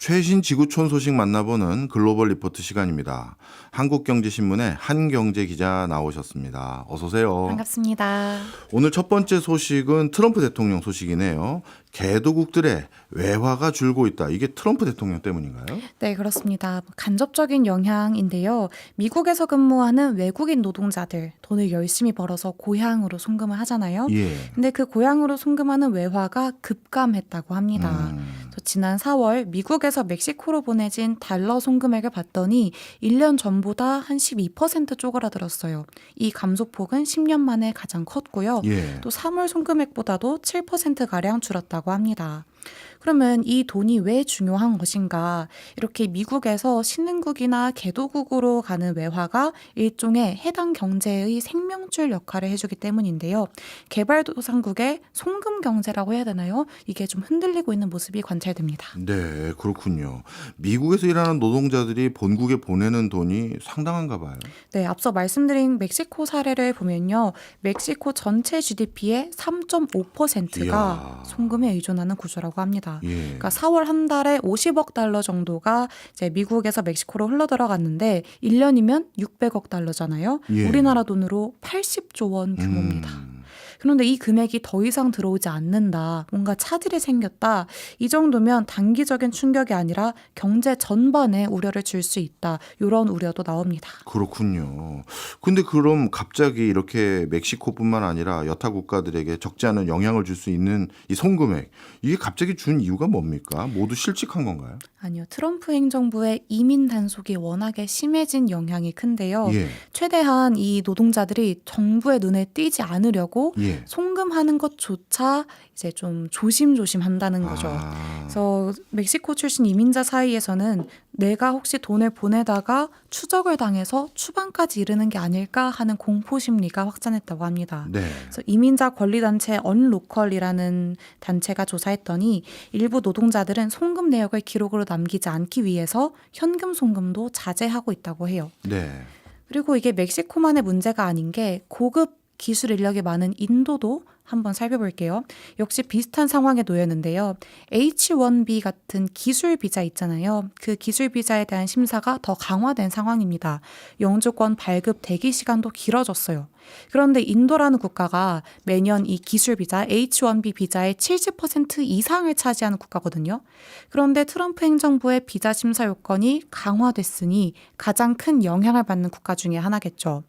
최신 지구촌 소식 만나보는 글로벌 리포트 시간입니다. 한국경제신문의 한경제 기자 나오셨습니다. 어서 오세요. 반갑습니다. 오늘 첫 번째 소식은 트럼프 대통령 소식이네요. 개도국들의 외화가 줄고 있다. 이게 트럼프 대통령 때문인가요? 네, 그렇습니다. 간접적인 영향인데요. 미국에서 근무하는 외국인 노동자들 돈을 열심히 벌어서 고향으로 송금을 하잖아요. 예. 근데 그 고향으로 송금하는 외화가 급감했다고 합니다. 지난 4월 미국에서 멕시코로 보내진 달러 송금액을 봤더니 1년 전보다 한 12% 쪼그라들었어요. 이 감소폭은 10년 만에 가장 컸고요. 예. 또 3월 송금액보다도 7%가량 줄었다고 합니다. 그러면 이 돈이 왜 중요한 것인가? 이렇게 미국에서 신흥국이나 개도국으로 가는 외화가 일종의 해당 경제의 생명줄 역할을 해주기 때문인데요. 개발도상국의 송금 경제라고 해야 되나요? 이게 좀 흔들리고 있는 모습이 관찰됩니다. 네, 그렇군요. 미국에서 일하는 노동자들이 본국에 보내는 돈이 상당한가 봐요. 네, 앞서 말씀드린 멕시코 사례를 보면요. 멕시코 전체 GDP의 3.5%가 이야. 송금에 의존하는 구조라고 합니다. 예. 그러니까 4월 한 달에 50억 달러 정도가 이제 미국에서 멕시코로 흘러 들어갔는데 1년이면 600억 달러잖아요. 예. 우리나라 돈으로 80조 원 규모입니다. 음. 그런데 이 금액이 더 이상 들어오지 않는다. 뭔가 차질이 생겼다. 이 정도면 단기적인 충격이 아니라 경제 전반에 우려를 줄 수 있다. 이런 우려도 나옵니다. 그렇군요. 근데 그럼 갑자기 이렇게 멕시코뿐만 아니라 여타 국가들에게 적지 않은 영향을 줄 수 있는 이 송금액, 이게 갑자기 준 이유가 뭡니까? 모두 실직한 건가요? 아니요. 트럼프 행정부의 이민 단속이 워낙에 심해진 영향이 큰데요. 예. 최대한 이 노동자들이 정부의 눈에 띄지 않으려고 예. 송금하는 것조차 이제 좀 조심조심 한다는 거죠. 그래서 멕시코 출신 이민자 사이에서는 내가 혹시 돈을 보내다가 추적을 당해서 추방까지 이르는 게 아닐까 하는 공포 심리가 확산했다고 합니다. 네. 그래서 이민자 권리단체 언로컬이라는 단체가 조사했더니 일부 노동자들은 송금 내역을 기록으로 남기지 않기 위해서 현금 송금도 자제하고 있다고 해요. 네. 그리고 이게 멕시코만의 문제가 아닌 게 고급 기술 인력이 많은 인도도 한번 살펴볼게요. 역시 비슷한 상황에 놓였는데요. H1B 같은 기술 비자 있잖아요. 그 기술 비자에 대한 심사가 더 강화된 상황입니다. 영주권 발급 대기 시간도 길어졌어요. 그런데 인도라는 국가가 매년 이 기술 비자 H1B 비자의 70% 이상을 차지하는 국가거든요. 그런데 트럼프 행정부의 비자 심사 요건이 강화됐으니 가장 큰 영향을 받는 국가 중에 하나겠죠.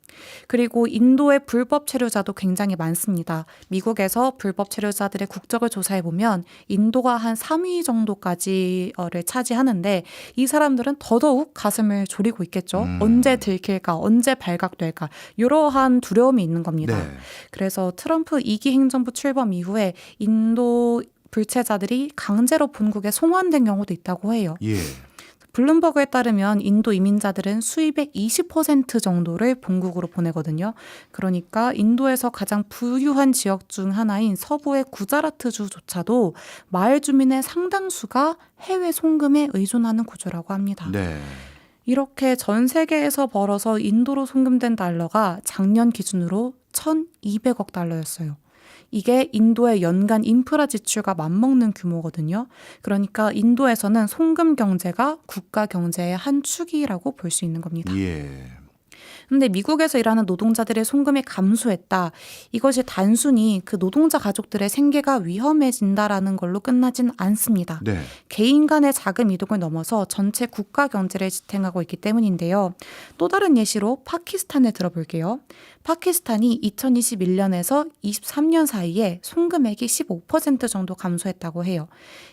그리고 인도의 불법 체류자도 굉장히 많습니다. 미국에서 불법 체류자들의 국적을 조사해보면 인도가 한 3위 정도까지를 차지하는데 이 사람들은 더더욱 가슴을 졸이고 있겠죠. 언제 들킬까, 언제 발각될까 이러한 두려움이 있는 겁니다. 네. 그래서 트럼프 2기 행정부 출범 이후에 인도 불체자들이 강제로 본국에 송환된 경우도 있다고 해요. 예. 블룸버그에 따르면 인도 이민자들은 수입의 20% 정도를 본국으로 보내거든요. 그러니까 인도에서 가장 부유한 지역 중 하나인 서부의 구자라트주조차도 마을 주민의 상당수가 해외 송금에 의존하는 구조라고 합니다. 네. 이렇게 전 세계에서 벌어서 인도로 송금된 달러가 작년 기준으로 1,200억 달러였어요. 이게 인도의 연간 인프라 지출과 맞먹는 규모거든요. 그러니까 인도에서는 송금 경제가 국가 경제의 한 축이라고 볼 수 있는 겁니다. 예. 근데 미국에서 일하는 노동자들의 송금이 감소했다. 이것이 단순히 그 노동자 가족들의 생계가 위험해진다라는 걸로 끝나진 않습니다. 네. 개인 간의 자금 이동을 넘어서 전체 국가 경제를 지탱하고 있기 때문인데요. 또 다른 예시로 파키스탄을 들어볼게요. 파키스탄이 2021년에서 23년 사이에 송금액이 15% 정도 감소했다고 해요.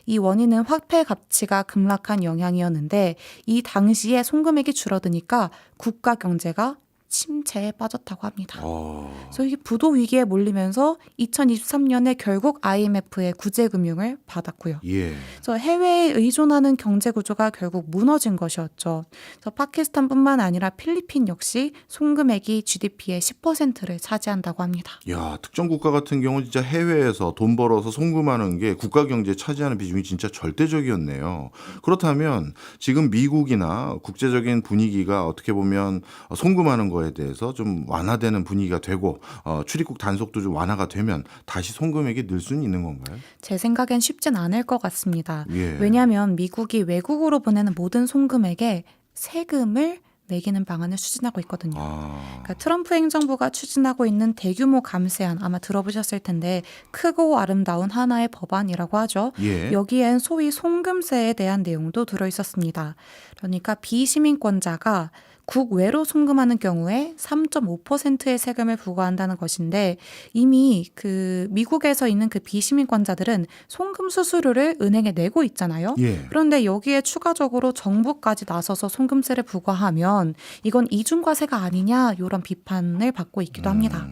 이 원인은 화폐 가치가 급락한 영향이었는데 이 당시에 송금액이 줄어드니까 국가 경제가 침체에 빠졌다고 합니다. 그래서 이게 부도 위기에 몰리면서 2023년에 결국 IMF의 구제 금융을 받았고요. 예. 그래서 해외에 의존하는 경제 구조가 결국 무너진 것이었죠. 그래서 파키스탄뿐만 아니라 필리핀 역시 송금액이 GDP의 10%를 차지한다고 합니다. 야, 특정 국가 같은 경우는 진짜 해외에서 돈 벌어서 송금하는 게 국가 경제에 차지하는 비중이 진짜 절대적이었네요. 그렇다면 지금 미국이나 국제적인 분위기가 어떻게 보면 송금하는 거에 거에 대해서 좀 완화되는 분위기가 되고 출입국 단속도 좀 완화가 되면 다시 송금액이 늘 수는 있는 건가요? 제 생각엔 쉽진 않을 것 같습니다. 예. 왜냐하면 미국이 외국으로 보내는 모든 송금액에 세금을 매기는 방안을 추진하고 있거든요. 그러니까 트럼프 행정부가 추진하고 있는 대규모 감세안 아마 들어보셨을 텐데 크고 아름다운 하나의 법안이라고 하죠. 예. 여기엔 소위 송금세에 대한 내용도 들어있었습니다. 그러니까 비시민권자가 국외로 송금하는 경우에 3.5%의 세금을 부과한다는 것인데 이미 그 미국에서 있는 그 비시민권자들은 송금 수수료를 은행에 내고 있잖아요. 예. 그런데 여기에 추가적으로 정부까지 나서서 송금세를 부과하면 이건 이중과세가 아니냐 이런 비판을 받고 있기도 합니다.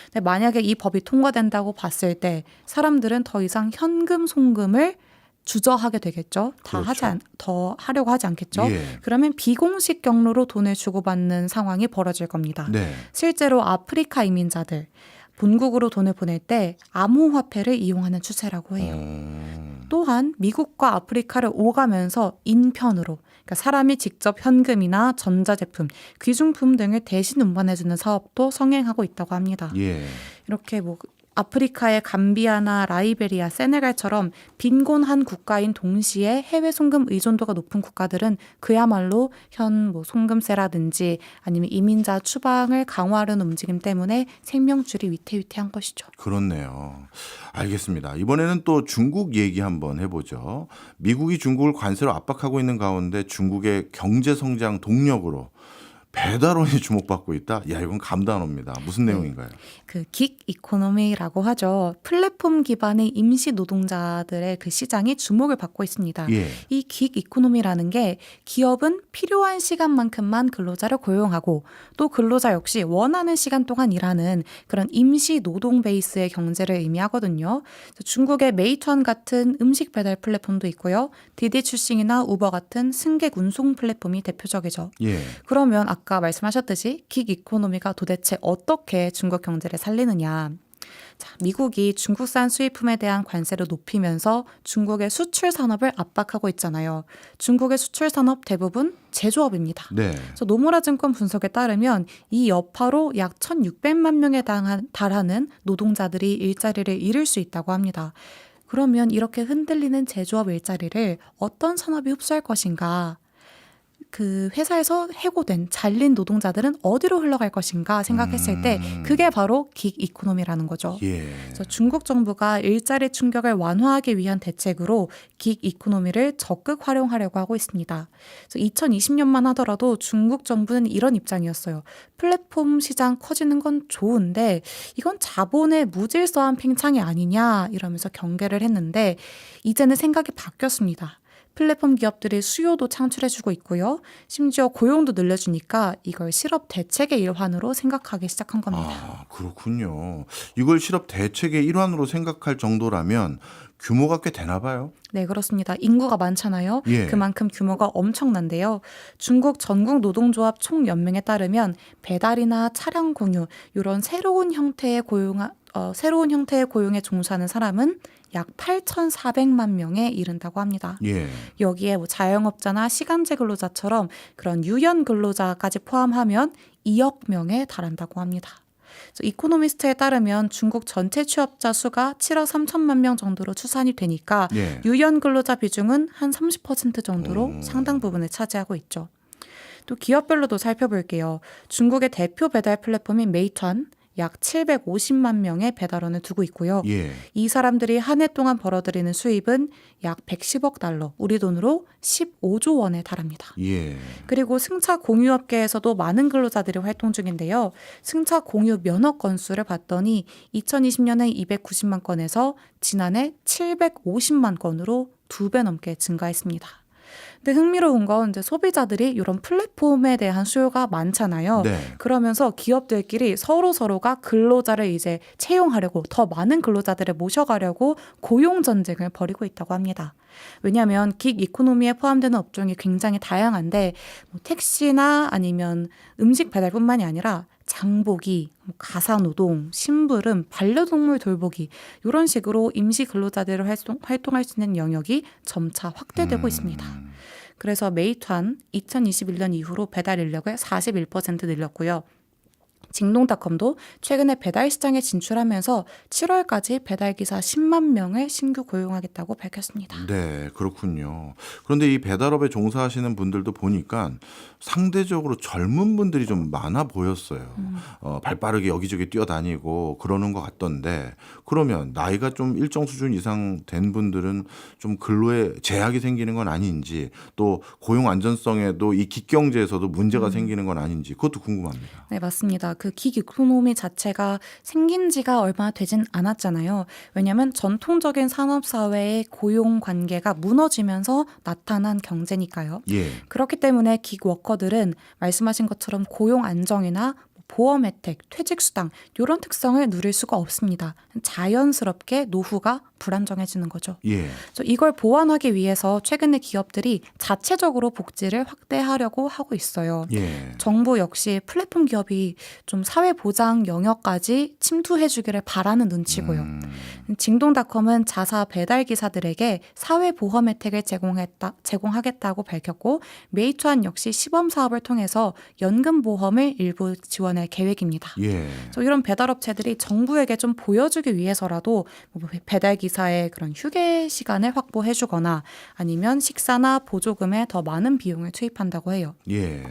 근데 만약에 이 법이 통과된다고 봤을 때 사람들은 더 이상 현금 송금을 주저하게 되겠죠. 그렇죠. 더 하려고 하지 않겠죠. 예. 그러면 비공식 경로로 돈을 주고받는 상황이 벌어질 겁니다. 네. 실제로 아프리카 이민자들 본국으로 돈을 보낼 때 암호화폐를 이용하는 추세라고 해요. 또한 미국과 아프리카를 오가면서 인편으로 그러니까 사람이 직접 현금이나 전자제품, 귀중품 등을 대신 운반해주는 사업도 성행하고 있다고 합니다. 예. 이렇게 뭐 아프리카의 감비아나 라이베리아, 세네갈처럼 빈곤한 국가인 동시에 해외 송금 의존도가 높은 국가들은 그야말로 현 송금세라든지 아니면 이민자 추방을 강화하려는 움직임 때문에 생명줄이 위태위태한 것이죠. 그렇네요. 알겠습니다. 이번에는 또 중국 얘기 한번 해보죠. 미국이 중국을 관세로 압박하고 있는 가운데 중국의 경제 성장 동력으로 배달원이 주목받고 있다. 야, 이건 감도 안 옵니다. 무슨 내용인가요? 그 긱 이코노미라고 하죠. 플랫폼 기반의 임시 노동자들의 그 시장이 주목을 받고 있습니다. 예. 이 긱 이코노미라는 게 기업은 필요한 시간만큼만 근로자를 고용하고 또 근로자 역시 원하는 시간 동안 일하는 그런 임시 노동 베이스의 경제를 의미하거든요. 중국의 메이투안 같은 음식 배달 플랫폼도 있고요. 디디 출싱이나 우버 같은 승객 운송 플랫폼이 대표적이죠. 예. 그러면 아까 말씀하셨듯이 긱 이코노미가 도대체 어떻게 중국 경제를 살리느냐. 자, 미국이 중국산 수입품에 대한 관세를 높이면서 중국의 수출 산업을 압박하고 있잖아요. 중국의 수출 산업 대부분 제조업입니다. 네. 그래서 노무라 증권 분석에 따르면 이 여파로 약 1,600만 명에 달하는 노동자들이 일자리를 잃을 수 있다고 합니다. 그러면 이렇게 흔들리는 제조업 일자리를 어떤 산업이 흡수할 것인가? 그 회사에서 해고된 잘린 노동자들은 어디로 흘러갈 것인가 생각했을 때 그게 바로 긱 이코노미라는 거죠. 예. 그래서 중국 정부가 일자리 충격을 완화하기 위한 대책으로 긱 이코노미를 적극 활용하려고 하고 있습니다. 그래서 2020년만 하더라도 중국 정부는 이런 입장이었어요. 플랫폼 시장 커지는 건 좋은데 이건 자본의 무질서한 팽창이 아니냐 이러면서 경계를 했는데 이제는 생각이 바뀌었습니다. 플랫폼 기업들이 수요도 창출해주고 있고요. 심지어 고용도 늘려주니까 이걸 실업 대책의 일환으로 생각하기 시작한 겁니다. 아, 그렇군요. 이걸 실업 대책의 일환으로 생각할 정도라면 규모가 꽤 되나 봐요. 네, 그렇습니다. 인구가 많잖아요. 예. 그만큼 규모가 엄청난데요. 중국 전국 노동조합 총연맹에 따르면 배달이나 차량 공유 이런 새로운 형태의 고용에 종사하는 사람은 약 8,400만 명에 이른다고 합니다. 예. 여기에 자영업자나 시간제 근로자처럼 그런 유연 근로자까지 포함하면 2억 명에 달한다고 합니다. 이코노미스트에 따르면 중국 전체 취업자 수가 7억 3천만 명 정도로 추산이 되니까 예. 유연 근로자 비중은 한 30% 정도로 상당 부분을 차지하고 있죠. 또 기업별로도 살펴볼게요. 중국의 대표 배달 플랫폼인 메이투안 약 750만 명의 배달원을 두고 있고요. 예. 이 사람들이 한 해 동안 벌어들이는 수입은 약 110억 달러, 우리 돈으로 15조 원에 달합니다. 예. 그리고 승차 공유업계에서도 많은 근로자들이 활동 중인데요. 승차 공유 면허 건수를 봤더니 2020년에 290만 건에서 지난해 750만 건으로 2배 넘게 증가했습니다. 근데 흥미로운 건 이제 소비자들이 이런 플랫폼에 대한 수요가 많잖아요. 네. 그러면서 기업들끼리 서로가 근로자를 이제 채용하려고 더 많은 근로자들을 모셔가려고 고용 전쟁을 벌이고 있다고 합니다. 왜냐하면 긱 이코노미에 포함되는 업종이 굉장히 다양한데 택시나 아니면 음식 배달뿐만이 아니라 장보기, 가사노동, 심부름, 반려동물 돌보기 이런 식으로 임시 근로자들을 활동할 수 있는 영역이 점차 확대되고 있습니다. 그래서 메이투안 2021년 이후로 배달 인력을 41% 늘렸고요. 징동닷컴도 최근에 배달 시장에 진출하면서 7월까지 배달기사 10만 명을 신규 고용하겠다고 밝혔습니다. 네, 그렇군요. 그런데 이 배달업에 종사하시는 분들도 보니까 상대적으로 젊은 분들이 좀 많아 보였어요. 발 빠르게 여기저기 뛰어다니고 그러는 것 같던데, 그러면 나이가 좀 일정 수준 이상 된 분들은 좀 근로에 제약이 생기는 건 아닌지, 또 고용 안전성에도 이 기경제에서도 문제가 생기는 건 아닌지, 그것도 궁금합니다. 네, 맞습니다. 그 기기코노미 자체가 생긴 지가 얼마 되진 않았잖아요. 왜냐하면 전통적인 산업사회의 고용 관계가 무너지면서 나타난 경제니까요. 예, 그렇기 때문에 기워커들은 말씀하신 것처럼 고용 안정이나 보험 혜택, 퇴직 수당 이런 특성을 누릴 수가 없습니다. 자연스럽게 노후가 불안정해지는 거죠. 예, 그래서 이걸 보완하기 위해서 최근에 기업들이 자체적으로 복지를 확대하려고 하고 있어요. 예. 정부 역시 플랫폼 기업이 좀 사회보장 영역까지 침투해주기를 바라는 눈치고요. 징동닷컴은 자사 배달 기사들에게 사회보험 혜택을 제공하겠다고 밝혔고, 메이투안 역시 시범 사업을 통해서 연금보험을 일부 지원할 계획입니다. 예. 그래서 이런 배달업체들이 정부에게 좀 보여주기 위해서라도 뭐 배달 기사의 그런 휴게 시간을 확보해주거나 아니면 식사나 보조금에 더 많은 비용을 투입한다고 해요. 예.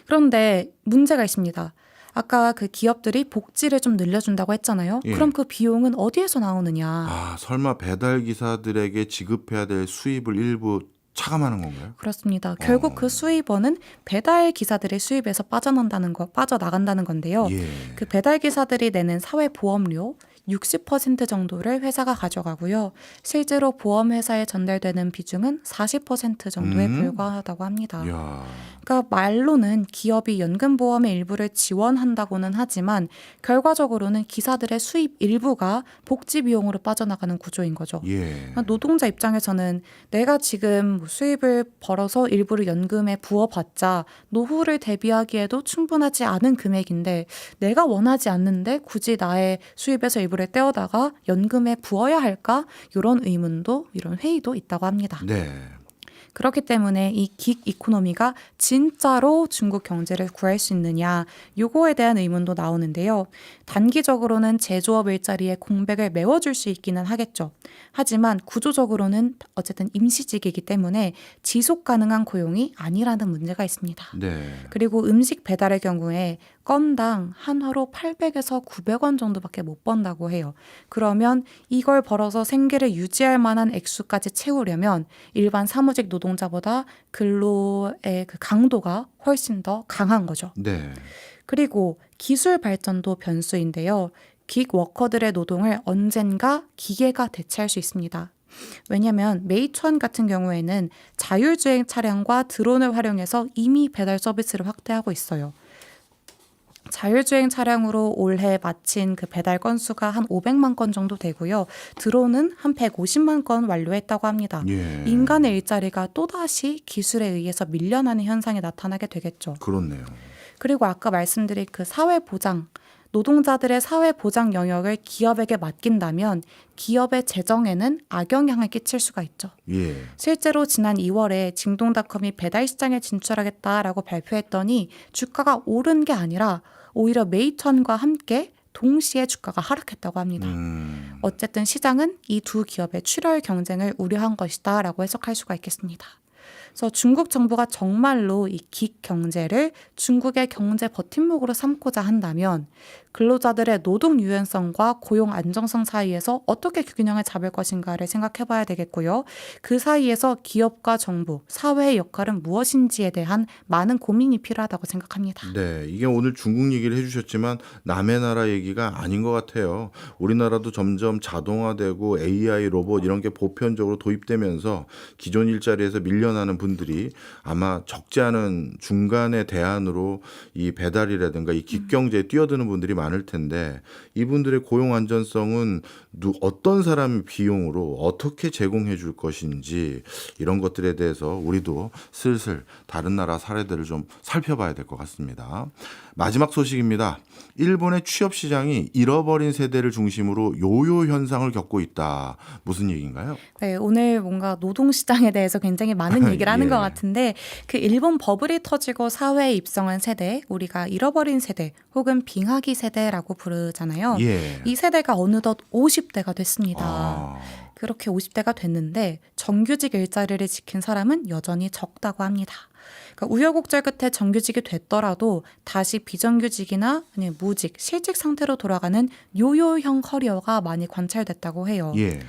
그런데 문제가 있습니다. 아까 그 기업들이 복지를 좀 늘려준다고 했잖아요. 예. 그럼 그 비용은 어디에서 나오느냐? 아, 설마 배달 기사들에게 지급해야 될 수입을 일부 차감하는 건가요? 그렇습니다. 결국 그 수입원은 배달 기사들의 수입에서 빠져나간다는 건데요. 예. 그 배달 기사들이 내는 사회보험료 60% 정도를 회사가 가져가고요. 실제로 보험회사에 전달되는 비중은 40% 정도에 불과하다고 합니다. 야. 그러니까 말로는 기업이 연금보험의 일부를 지원한다고는 하지만 결과적으로는 기사들의 수입 일부가 복지 비용으로 빠져나가는 구조인 거죠. 예. 그러니까 노동자 입장에서는 내가 지금 수입을 벌어서 일부를 연금에 부어봤자 노후를 대비하기에도 충분하지 않은 금액인데 내가 원하지 않는데 굳이 나의 수입에서 일부를 떼어다가 연금에 부어야 할까? 이런 의문도 이런 회의도 있다고 합니다. 네. 그렇기 때문에 이 긱 이코노미가 진짜로 중국 경제를 구할 수 있느냐 요거에 대한 의문도 나오는데요. 단기적으로는 제조업 일자리의 공백을 메워줄 수 있기는 하겠죠. 하지만 구조적으로는 어쨌든 임시직이기 때문에 지속 가능한 고용이 아니라는 문제가 있습니다. 네. 그리고 음식 배달의 경우에 건당 한 화로 800에서 900원 정도밖에 못 번다고 해요. 그러면 이걸 벌어서 생계를 유지할 만한 액수까지 채우려면 일반 사무직 노동자보다 근로의 그 강도가 훨씬 더 강한 거죠. 네. 그리고 기술 발전도 변수인데요. 긱워커들의 노동을 언젠가 기계가 대체할 수 있습니다. 왜냐하면 메이투안 같은 경우에는 자율주행 차량과 드론을 활용해서 이미 배달 서비스를 확대하고 있어요. 자율주행 차량으로 올해 마친 그 배달 건수가 한 500만 건 정도 되고요. 드론은 한 150만 건 완료했다고 합니다. 예. 인간의 일자리가 또다시 기술에 의해서 밀려나는 현상이 나타나게 되겠죠. 그렇네요. 그리고 아까 말씀드린 그 사회보장, 노동자들의 사회보장 영역을 기업에게 맡긴다면 기업의 재정에는 악영향을 끼칠 수가 있죠. 예. 실제로 지난 2월에 징동닷컴이 배달 시장에 진출하겠다라고 발표했더니 주가가 오른 게 아니라 오히려 메이투안과 함께 동시에 주가가 하락했다고 합니다. 어쨌든 시장은 이 두 기업의 출혈 경쟁을 우려한 것이다라고 해석할 수가 있겠습니다. 그래서 중국 정부가 정말로 이 긱 경제를 중국의 경제 버팀목으로 삼고자 한다면 근로자들의 노동 유연성과 고용 안정성 사이에서 어떻게 균형을 잡을 것인가를 생각해 봐야 되겠고요. 그 사이에서 기업과 정부, 사회의 역할은 무엇인지에 대한 많은 고민이 필요하다고 생각합니다. 네, 이게 오늘 중국 얘기를 해주셨지만 남의 나라 얘기가 아닌 것 같아요. 우리나라도 점점 자동화되고 AI 로봇 이런 게 보편적으로 도입되면서 기존 일자리에서 밀려나는 분들이 아마 적지 않은 중간의 대안으로 이 배달이라든가 이 긱경제에 뛰어드는 분들이 많을 텐데 이분들의 고용 안전성은 어떤 사람의 비용으로 어떻게 제공해 줄 것인지 이런 것들에 대해서 우리도 슬슬 다른 나라 사례들을 좀 살펴봐야 될 것 같습니다. 마지막 소식입니다. 일본의 취업 시장이 잃어버린 세대를 중심으로 요요 현상을 겪고 있다. 무슨 얘기인가요? 네, 오늘 뭔가 노동 시장에 대해서 굉장히 많은 얘기를 아는 예. 것 같은데 그 일본 버블이 터지고 사회에 입성한 세대, 우리가 잃어버린 세대 혹은 빙하기 세대라고 부르잖아요. 예. 이 세대가 어느덧 50대가 됐습니다. 아, 그렇게 50대가 됐는데 정규직 일자리를 지킨 사람은 여전히 적다고 합니다. 그러니까 우여곡절 끝에 정규직이 됐더라도 다시 비정규직이나 아니면 무직, 실직 상태로 돌아가는 요요형 커리어가 많이 관찰됐다고 해요. 예.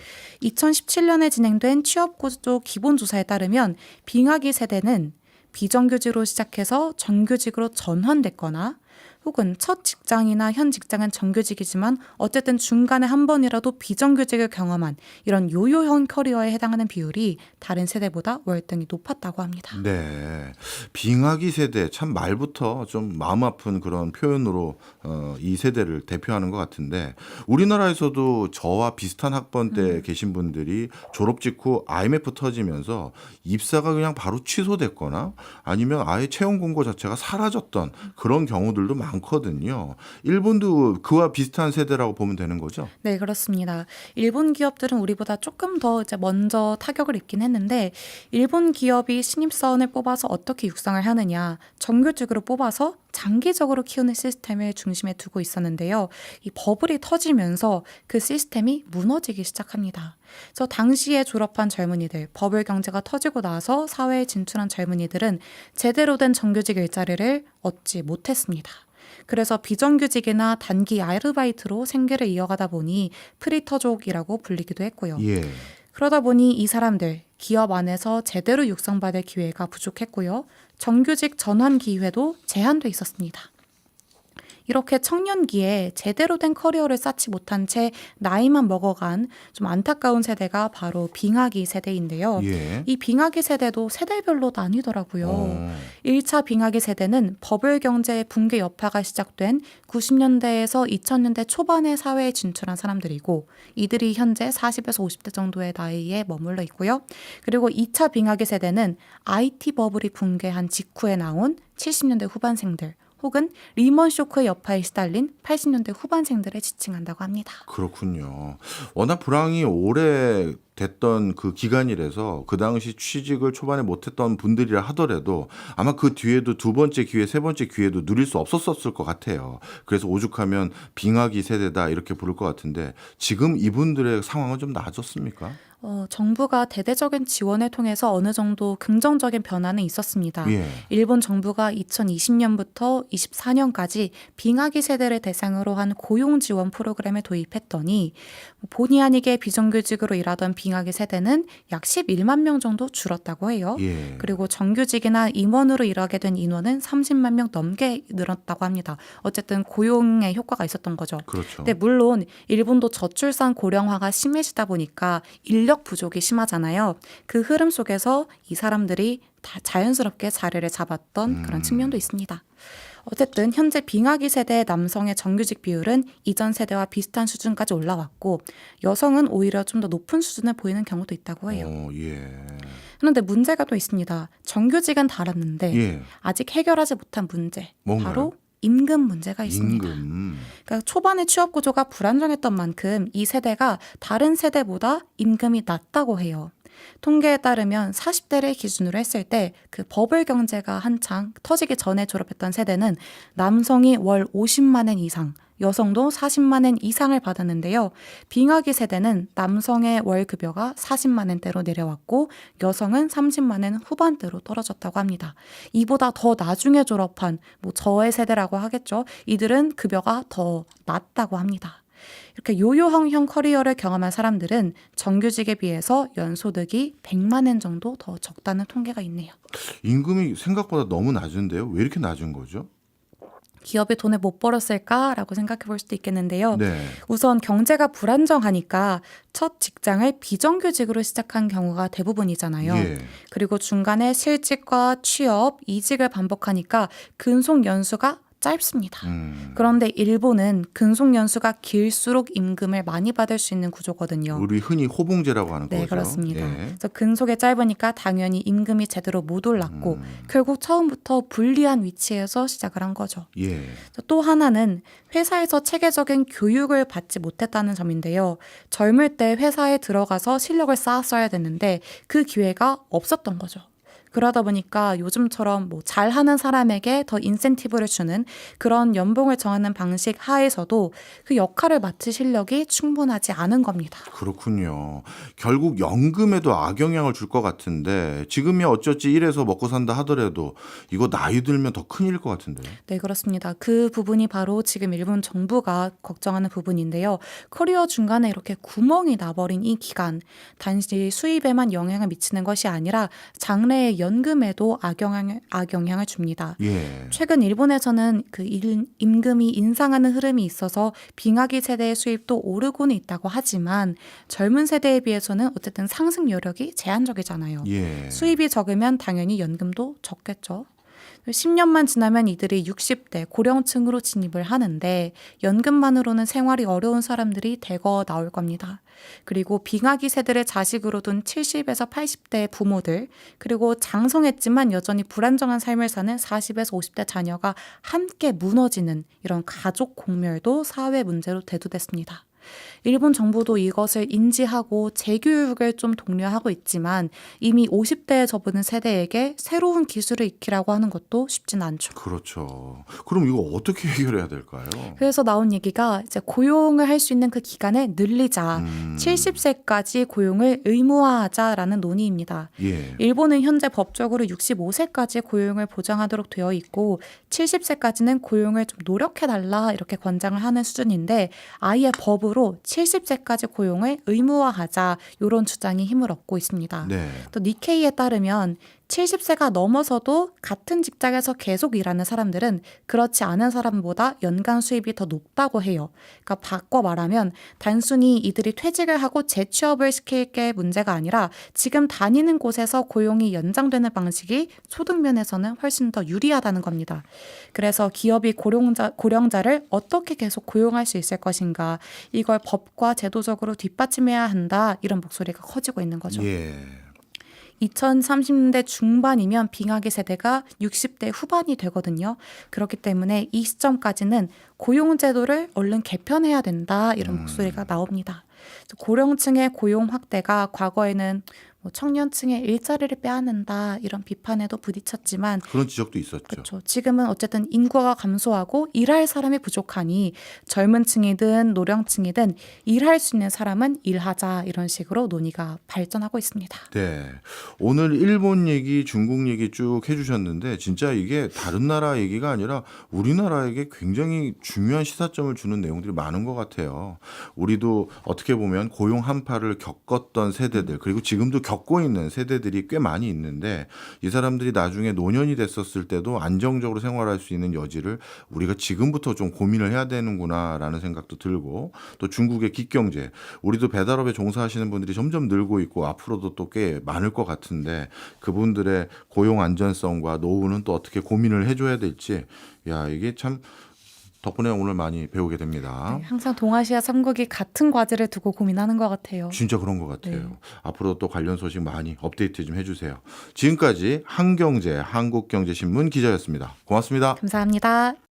2017년에 진행된 취업구조 기본조사에 따르면 빙하기 세대는 비정규직으로 시작해서 정규직으로 전환됐거나 혹은 첫 직장이나 현 직장은 정규직이지만 어쨌든 중간에 한 번이라도 비정규직을 경험한 이런 요요형 커리어에 해당하는 비율이 다른 세대보다 월등히 높았다고 합니다. 네. 빙하기 세대 참 말부터 좀 마음 아픈 그런 표현으로 이 세대를 대표하는 것 같은데 우리나라에서도 저와 비슷한 학번 때 계신 분들이 졸업 직후 IMF 터지면서 입사가 그냥 바로 취소됐거나 아니면 아예 채용 공고 자체가 사라졌던 그런 경우들도 많거든요. 일본도 그와 비슷한 세대라고 보면 되는 거죠? 네, 그렇습니다. 일본 기업들은 우리보다 조금 더 이제 먼저 타격을 입긴 했는데 일본 기업이 신입사원을 뽑아서 어떻게 육성을 하느냐, 정규직으로 뽑아서 장기적으로 키우는 시스템을 중심에 두고 있었는데요. 이 버블이 터지면서 그 시스템이 무너지기 시작합니다. 그래서 당시에 졸업한 젊은이들, 버블 경제가 터지고 나서 사회에 진출한 젊은이들은 제대로 된 정규직 일자리를 얻지 못했습니다. 그래서 비정규직이나 단기 아르바이트로 생계를 이어가다 보니 프리터족이라고 불리기도 했고요. 예. 그러다 보니 이 사람들 기업 안에서 제대로 육성받을 기회가 부족했고요. 정규직 전환 기회도 제한돼 있었습니다. 이렇게 청년기에 제대로 된 커리어를 쌓지 못한 채 나이만 먹어간 좀 안타까운 세대가 바로 빙하기 세대인데요. 예. 이 빙하기 세대도 세대별로 나뉘더라고요. 어. 1차 빙하기 세대는 버블 경제의 붕괴 여파가 시작된 90년대에서 2000년대 초반에 사회에 진출한 사람들이고 이들이 현재 40에서 50대 정도의 나이에 머물러 있고요. 그리고 2차 빙하기 세대는 IT 버블이 붕괴한 직후에 나온 70년대 후반생들 혹은 리먼 쇼크의 여파에 시달린 80년대 후반생들을 지칭한다고 합니다. 그렇군요. 워낙 불황이 오래 됐던 그 기간이라서 그 당시 취직을 초반에 못했던 분들이라 하더라도 아마 그 뒤에도 두 번째 기회, 세 번째 기회도 누릴 수 없었을 것 같아요. 그래서 오죽하면 빙하기 세대다 이렇게 부를 것 같은데 지금 이분들의 상황은 좀 나아졌습니까? 정부가 대대적인 지원을 통해서 어느 정도 긍정적인 변화는 있었습니다. 예. 일본 정부가 2020년부터 24년까지 빙하기 세대를 대상으로 한 고용 지원 프로그램을 도입했더니 본의 아니게 비정규직으로 일하던 빙하기 세대는 약 11만 명 정도 줄었다고 해요. 예. 그리고 정규직이나 임원으로 일하게 된 인원은 30만 명 넘게 늘었다고 합니다. 어쨌든 고용에 효과가 있었던 거죠. 그렇죠. 근데 물론 일본도 저출산 고령화가 심해지다 보니까 인력 부족이 심하잖아요. 그 흐름 속에서 이 사람들이 다 자연스럽게 자리를 잡았던 그런 측면도 있습니다. 어쨌든 현재 빙하기 세대 남성의 정규직 비율은 이전 세대와 비슷한 수준까지 올라왔고 여성은 오히려 좀 더 높은 수준을 보이는 경우도 있다고 해요. 예. 그런데 문제가 또 있습니다. 정규직은 달았는데 예. 아직 해결하지 못한 문제, 뭔가요? 바로 임금 문제가 있습니다. 임금. 그러니까 초반에 취업 구조가 불안정했던 만큼 이 세대가 다른 세대보다 임금이 낮다고 해요. 통계에 따르면 40대를 기준으로 했을 때 그 버블 경제가 한창 터지기 전에 졸업했던 세대는 남성이 월 50만 엔 이상, 여성도 40만 엔 이상을 받았는데요. 빙하기 세대는 남성의 월 급여가 40만 엔대로 내려왔고 여성은 30만 엔 후반대로 떨어졌다고 합니다. 이보다 더 나중에 졸업한 저의 세대라고 하겠죠. 이들은 급여가 더 낮다고 합니다. 이렇게 요요형 커리어를 경험한 사람들은 정규직에 비해서 연소득이 100만 엔 정도 더 적다는 통계가 있네요. 임금이 생각보다 너무 낮은데요. 왜 이렇게 낮은 거죠? 기업이 돈을 못 벌었을까라고 생각해 볼 수도 있겠는데요. 네. 우선 경제가 불안정하니까 첫 직장을 비정규직으로 시작한 경우가 대부분이잖아요. 예. 그리고 중간에 실직과 취업, 이직을 반복하니까 근속 연수가 짧습니다. 그런데 일본은 근속 연수가 길수록 임금을 많이 받을 수 있는 구조거든요. 우리 흔히 호봉제라고 하는 네, 거죠. 그렇습니다. 예. 그래서 근속이 짧으니까 당연히 임금이 제대로 못 올랐고 결국 처음부터 불리한 위치에서 시작을 한 거죠. 예. 또 하나는 회사에서 체계적인 교육을 받지 못했다는 점인데요. 젊을 때 회사에 들어가서 실력을 쌓았어야 됐는데 그 기회가 없었던 거죠. 그러다 보니까 요즘처럼 뭐 잘하는 사람에게 더 인센티브를 주는 그런 연봉을 정하는 방식 하에서도 그 역할을 맡을 실력이 충분하지 않은 겁니다. 그렇군요. 결국 연금에도 악영향을 줄 것 같은데 지금이야 어쩌지 이래서 먹고 산다 하더라도 이거 나이 들면 더 큰일일 것 같은데. 네, 그렇습니다. 그 부분이 바로 지금 일본 정부가 걱정하는 부분인데요. 커리어 중간에 이렇게 구멍이 나버린 이 기간, 단지 수입에만 영향을 미치는 것이 아니라 장래의 연금에도 악영향을 줍니다. 예. 최근 일본에서는 그 임금이 인상하는 흐름이 있어서 빙하기 세대의 수입도 오르고는 있다고 하지만 젊은 세대에 비해서는 어쨌든 상승 여력이 제한적이잖아요. 예. 수입이 적으면 당연히 연금도 적겠죠. 10년만 지나면 이들이 60대 고령층으로 진입을 하는데 연금만으로는 생활이 어려운 사람들이 대거 나올 겁니다. 그리고 빙하기 세대를 자식으로 둔 70에서 80대 부모들, 그리고 장성했지만 여전히 불안정한 삶을 사는 40에서 50대 자녀가 함께 무너지는 이런 가족 공멸도 사회 문제로 대두됐습니다. 일본 정부도 이것을 인지하고 재교육을 좀 독려하고 있지만 이미 50대에 접어든 세대에게 새로운 기술을 익히라고 하는 것도 쉽진 않죠. 그렇죠. 그럼 이거 어떻게 해결해야 될까요? 그래서 나온 얘기가 이제 고용을 할 수 있는 그 기간을 늘리자, 70세까지 고용을 의무화하자라는 논의입니다. 예. 일본은 현재 법적으로 65세까지 고용을 보장하도록 되어 있고 70세까지는 고용을 좀 노력해달라 이렇게 권장을 하는 수준인데 아예 법으로 70세까지 고용을 의무화하자 이런 주장이 힘을 얻고 있습니다. 네. 또 니케이에 따르면 70세가 넘어서도 같은 직장에서 계속 일하는 사람들은 그렇지 않은 사람보다 연간 수입이 더 높다고 해요. 그러니까 바꿔 말하면 단순히 이들이 퇴직을 하고 재취업을 시킬 게 문제가 아니라 지금 다니는 곳에서 고용이 연장되는 방식이 소득 면에서는 훨씬 더 유리하다는 겁니다. 그래서 기업이 고령자를 어떻게 계속 고용할 수 있을 것인가, 이걸 법과 제도적으로 뒷받침해야 한다, 이런 목소리가 커지고 있는 거죠. 예. 2030년대 중반이면 빙하기 세대가 60대 후반이 되거든요. 그렇기 때문에 이 시점까지는 고용제도를 얼른 개편해야 된다, 이런 목소리가 나옵니다. 고령층의 고용 확대가 과거에는 뭐 청년층의 일자리를 빼앗는다 이런 비판에도 부딪혔지만 그런 지적도 있었죠. 그렇죠. 지금은 어쨌든 인구가 감소하고 일할 사람이 부족하니 젊은 층이든 노령층이든 일할 수 있는 사람은 일하자, 이런 식으로 논의가 발전하고 있습니다. 네. 오늘 일본 얘기, 중국 얘기 쭉 해주셨는데 진짜 이게 다른 나라 얘기가 아니라 우리나라에게 굉장히 중요한 시사점을 주는 내용들이 많은 것 같아요. 우리도 어떻게 보면 고용 한파를 겪었던 세대들, 그리고 지금도 겪고 있는 세대들이 꽤 많이 있는데 이 사람들이 나중에 노년이 됐었을 때도 안정적으로 생활할 수 있는 여지를 우리가 지금부터 좀 고민을 해야 되는구나라는 생각도 들고, 또 중국의 기경제, 우리도 배달업에 종사하시는 분들이 점점 늘고 있고 앞으로도 또 꽤 많을 것 같은데 그분들의 고용 안전성과 노후는 또 어떻게 고민을 해줘야 될지, 야, 이게 참 덕분에 오늘 많이 배우게 됩니다. 네, 항상 동아시아 3국이 같은 과제를 두고 고민하는 것 같아요. 진짜 그런 것 같아요. 네. 앞으로 또 관련 소식 많이 업데이트 좀 해주세요. 지금까지 한경제 한국경제신문 기자였습니다. 고맙습니다. 감사합니다.